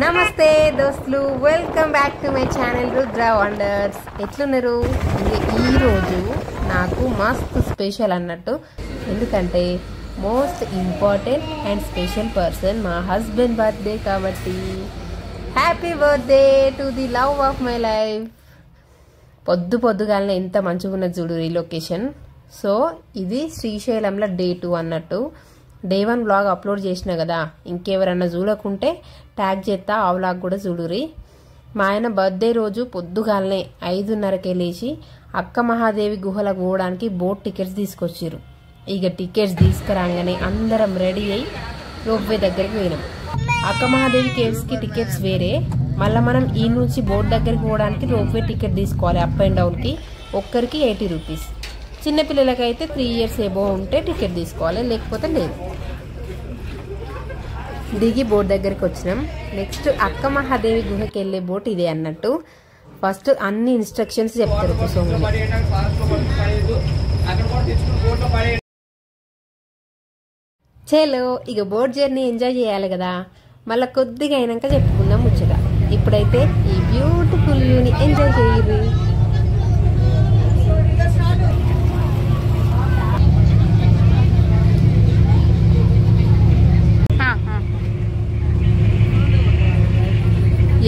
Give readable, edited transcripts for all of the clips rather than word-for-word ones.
నమస్తే దోస్తులు, welcome back to my channel Rudra wonders. ఎట్లున్నారు? ఈరోజు నాకు మస్తు స్పెషల్ అన్నట్టు, ఎందుకంటే most important and special person మా హస్బెండ్ బర్త్డే కాబట్టి happy birthday to the love of my life. పొద్దుగాలనే ఎంత మంచిగా ఉన్నది చూడు ఈ లొకేషన్. సో ఇది శ్రీశైలంలో డే 2 అన్నట్టు. డే 1 వ్లాగ్ అప్లోడ్ చేసిన కదా, ఇంకెవరన్నా చూడకుంటే ట్యాగ్ చేస్తా, ఆ వ్లాగ్ కూడా చూడురి. మా ఆయన బర్త్డే రోజు పొద్దుగాలనే 5:30కే లేచి అక్క మహాదేవి గుహలకు పోవడానికి బోట్ టికెట్స్ తీసుకొచ్చారు. ఇక టికెట్స్ తీసుకురాగానే అందరం రెడీ అయ్యి రోప్వే దగ్గరికి పోయినాం. అక్క మహాదేవి కేవ్స్కి టికెట్స్ వేరే, మళ్ళీ మనం ఈ నుంచి బోట్ దగ్గరికి పోవడానికి రోప్వే టికెట్ తీసుకోవాలి. అప్ అండ్ డౌన్కి ఒక్కరికి 80 రూపీస్. చిన్నపిల్లలకైతే 3 years ఏబో ఉంటే టికెట్ తీసుకోవాలి, లేకపోతే లేదు. దిగి బోట్ దగ్గరికి వచ్చినాం. నెక్స్ట్ అక్క మహాదేవి గుహకి వెళ్ళే బోట్ ఇదే అన్నట్టు. ఫస్ట్ అన్ని ఇన్స్ట్రక్షన్స్ చెప్తారు కుసోంగులు. చలో ఇక బోట్ జర్నీ ఎంజాయ్ చేయాలి కదా, మళ్ళీ కొద్దిగా అయినాక చెప్పుకుందాం ముచ్చట. ఇప్పుడైతే ఈ బ్యూటిఫుల్ వ్యూని ఎంజాయ్ చేయరు.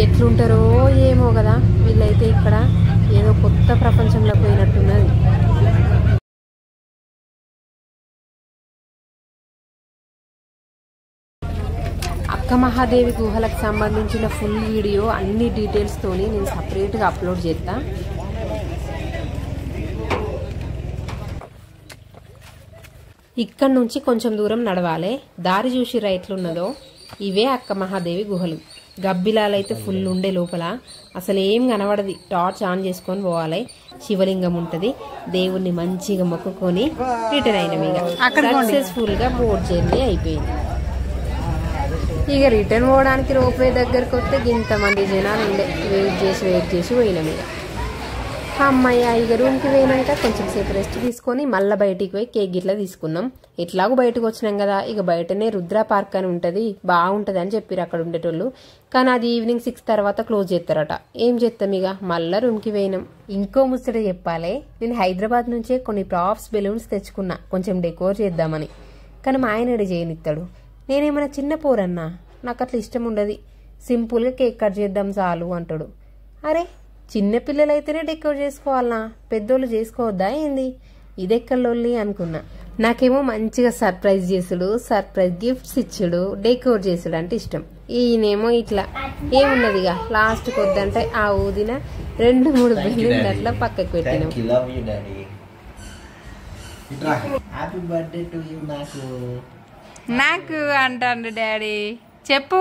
ఎట్లుంటారో ఏమో కదా వీళ్ళైతే, ఇక్కడ ఏదో కొత్త ప్రపంచంలో పోయినట్టున్నది. అక్క మహాదేవి గుహలకు సంబంధించిన ఫుల్ వీడియో అన్ని డీటెయిల్స్ తోని నేను సపరేట్గా అప్లోడ్ చేస్తా. ఇక్కడ నుంచి కొంచెం దూరం నడవాలి. దారి చూసి ఎట్లున్నదో ఇవే అక్క మహాదేవి గుహలు. గబ్బిలాలైతే ఫుల్ ఉండే లోపల, అసలు ఏం కనబడది. టార్చ్ ఆన్ చేసుకొని పోవాలి. శివలింగం ఉంటది. దేవుణ్ణి మంచిగా మొక్కుకొని రిటర్న్ అయినాం. ఇక సక్సెస్ఫుల్ గా బోట్ జర్నీ అయిపోయింది. ఇక రిటర్న్ పోవడానికి రోప్వే దగ్గరకు వస్తే ఇంతమంది జనాలు ఉండే. వెయిట్ చేసి పోయినాం. ఇక అమ్మాయి ఇక రూమ్కి పోయినాక కొంచెం సేపు రెస్ట్ తీసుకొని మళ్ళీ బయటికి పోయి కేక్ గిట్లా తీసుకున్నాం. ఎట్లాగో బయటకు వచ్చినాం కదా, ఇక బయటనే రుద్ర పార్క్ అని ఉంటుంది, బాగుంటుంది అని చెప్పారు అక్కడ ఉండేటోళ్ళు. కానీ అది ఈవినింగ్ 6 తర్వాత క్లోజ్ చేస్తారట. ఏం చేస్తాం, ఇక మళ్ళీ రూమ్కి పోయినాం. ఇంకో ముచ్చట చెప్పాలి, నేను హైదరాబాద్ నుంచే కొన్ని ప్రాప్స్ బెలూన్స్ తెచ్చుకున్నా కొంచెం డెకోర్ చేద్దామని. కానీ మా ఆయన రెడీ చేయనిస్తాడు. నేనేమైనా చిన్న పోరన్నా, నాకు అట్లా ఇష్టం ఉండదు. సింపుల్గా కేక్ కట్ చేద్దాం చాలు అంటాడు. అరే చిన్నపిల్లలైతేనే డెకోర్ చేసుకోవాలనా, పెద్దోళ్ళు చేసుకోవద్దా ఏంది? ఇదెక్కడోళ్ళి అనుకున్నా. నాకేమో మంచిగా సర్ప్రైజ్ చేసుడు, సర్ప్రైజ్ గిఫ్ట్స్ ఇచ్చుడు, డెకోర్ చేసుడు అంటే ఇష్టం. ఈయనేమో ఇట్లా ఏమున్నదిగా లాస్ట్కి వద్దంటే ఆ ఊదిన 2-3 బిల్లింగ్ అట్లా పక్కకు పెట్టినాం. నాకు అంటాడు డాడీ. చెప్పు.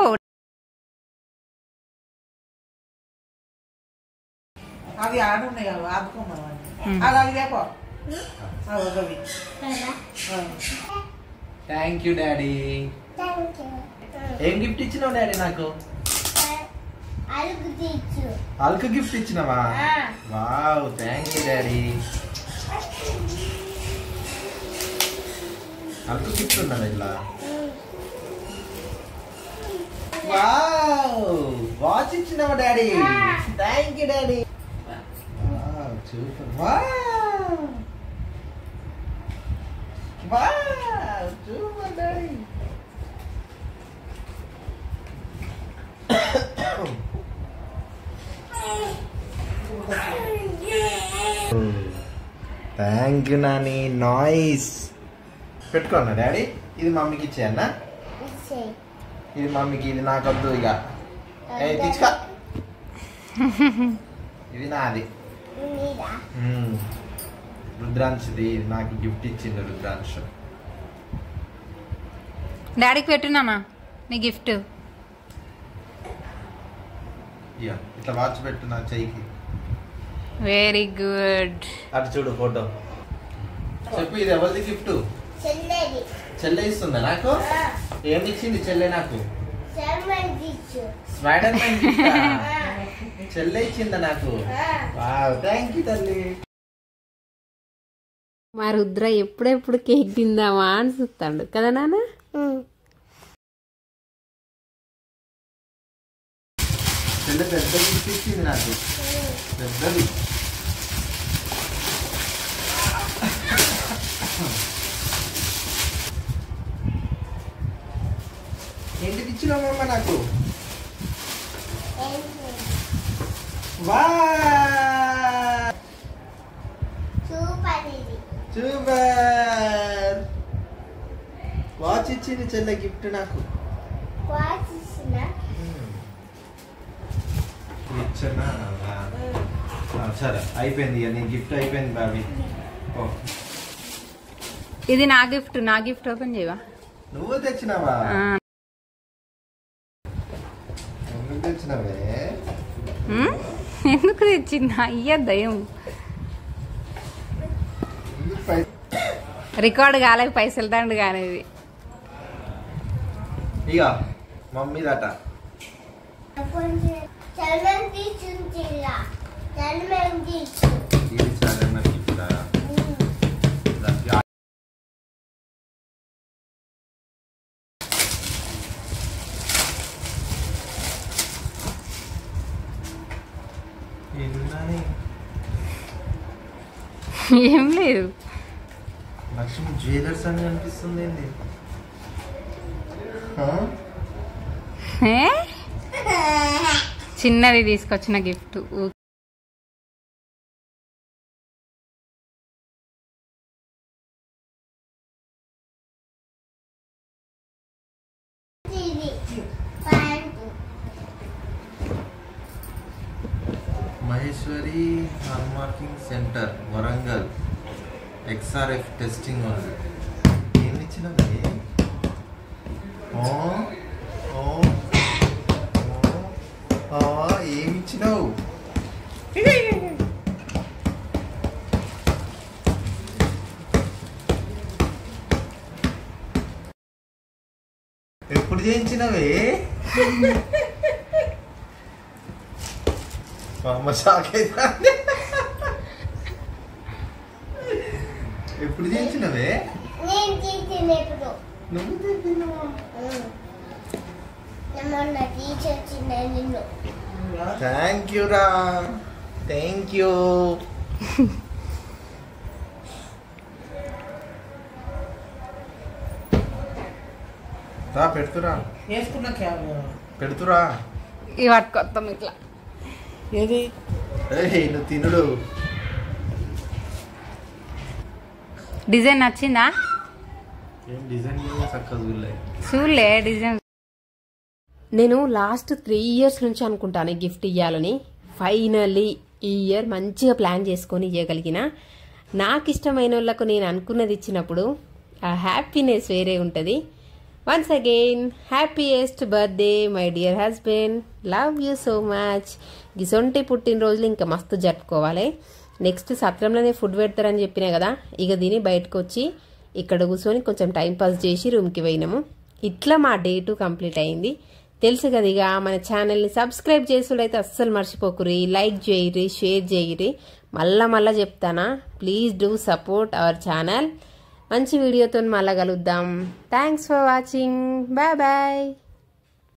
అవి ఆడున్నాయి థ్యాంక్ యూ డాడీ. ఏం గిఫ్ట్ ఇచ్చినావు డాడీ? నాకు అల్క్ గిఫ్ట్ ఇచ్చినావా? Wow, thank you daddy. అల్క్ గిఫ్ట్ ఉన్నది ఇలా. వావ్, వాచ్ ఇచ్చినావా daddy? Thank you daddy. Super. Wow wow, super daddy. Thank you Nani. Nice. పెట్టుకోన్నా డాడీ? ఇది మమ్మీకి ఇచ్చేయన్నా? ఇది మమ్మీకి, ఇది నాకొద్దు. ఇక తీసుకో, ఇది నాది. రుద్రాంశది, ఇది నాకు గిఫ్ట్ ఇచ్చింది రుద్రాంశ. డాడీకి పెట్టినానా నీ గిఫ్ట్? ఇట్లా వాచ్ పెట్టు నా చెయ్యికి. Very good. అటు చూడు ఫోటో. చెప్పు, ఇది ఎవరిది గిఫ్ట్? చెల్లె ఇస్తుందా నాకు? ఏమి ఇచ్చింది చెల్లె నాకు? Spider man gift. చెల్లె ఇచ్చిందా నాకు? వావ్, థ్యాంక్ యూ తల్లి. మా రుద్ర ఎప్పుడెప్పుడు కేక్ తిందామా అని చూస్తాడు కదా నాన్న. చెల్లె పెద్ద గిఫ్ట్ ఇచ్చింది నాకు, పెద్దది. ఏంటిది ఇచ్చినామమ్మ నాకు? సూపర్ వాచ్ ఇచ్చింది చెల్లె గిఫ్ట్ నాకు. ఇచ్చనా? సరే అయిపోయింది ఇక నీ గిఫ్ట్ అయిపోయింది బాబీ. ఇది నా గిఫ్ట్ ఓపెన్ చేయవా? నువ్వు తెచ్చినావా? ఎందుకు తెచ్చినావే? ఎందుకు తెచ్చిందా? అయ్యద్దయం రికార్డు కాలేదు, పైసలు దండు కానిది. ఇక మమ్మీ దట ఏం లేదు, లక్ష్మి జ్యువెలర్స్ అని అనిపిస్తుంది. ఏంది చిన్నది తీసుకొచ్చిన gift. Maheshwari hallmarking centre Warangal XRF testing ఉంది. ఏమి ఇచ్చినవి? ఏమి ఇచ్చినావు? ఎప్పుడు చేయించినవే? అమ్మ షాక్ అయితే. ఎప్పుడు చేయించినవే? నువ్వు థ్యాంక్ యూ రా, థ్యాంక్ యూ. పెడుతురా పెడుతురా. ఇవి పట్టుకొస్తాం ఇట్లా. ఏది నువ్వు తినుడు. డిజైన్ నచ్చిందా? డిజైన్ చూడలే డిజైన్. నేను లాస్ట్ 3 years నుంచి అనుకుంటాను గిఫ్ట్ ఇవ్వాలని. ఫైనల్లీ ఈ ఇయర్ మంచిగా ప్లాన్ చేసుకొని ఇవ్వగలిగిన. నాకు ఇష్టమైన వాళ్ళకు నేను అనుకున్నది ఇచ్చినప్పుడు ఆ హ్యాపీనెస్ వేరే ఉంటుంది. Once again happiest birthday my dear husband, love you so much. గిసొంటి పుట్టినరోజులు ఇంకా మస్తు జరుపుకోవాలి. నెక్స్ట్ సత్రంలోనే ఫుడ్ పెడతారని చెప్పినా కదా, ఇక దీని బయటకు వచ్చి ఇక్కడ కూర్చొని కొంచెం టైంపాస్ చేసి రూమ్కి పోయినాము. ఇట్లా మా డే 2 కంప్లీట్ అయింది. తెలుసు కదా, ఇక మన ఛానల్ని సబ్స్క్రైబ్ చేసుడైతే అస్సలు మర్చిపోకురి, లైక్ చేయరి, షేర్ చేయరి. మళ్ళా చెప్తానా, please do support our channel. మంచి వీడియోతో మళ్ళా కలుద్దాం. Thanks for watching. Bye bye.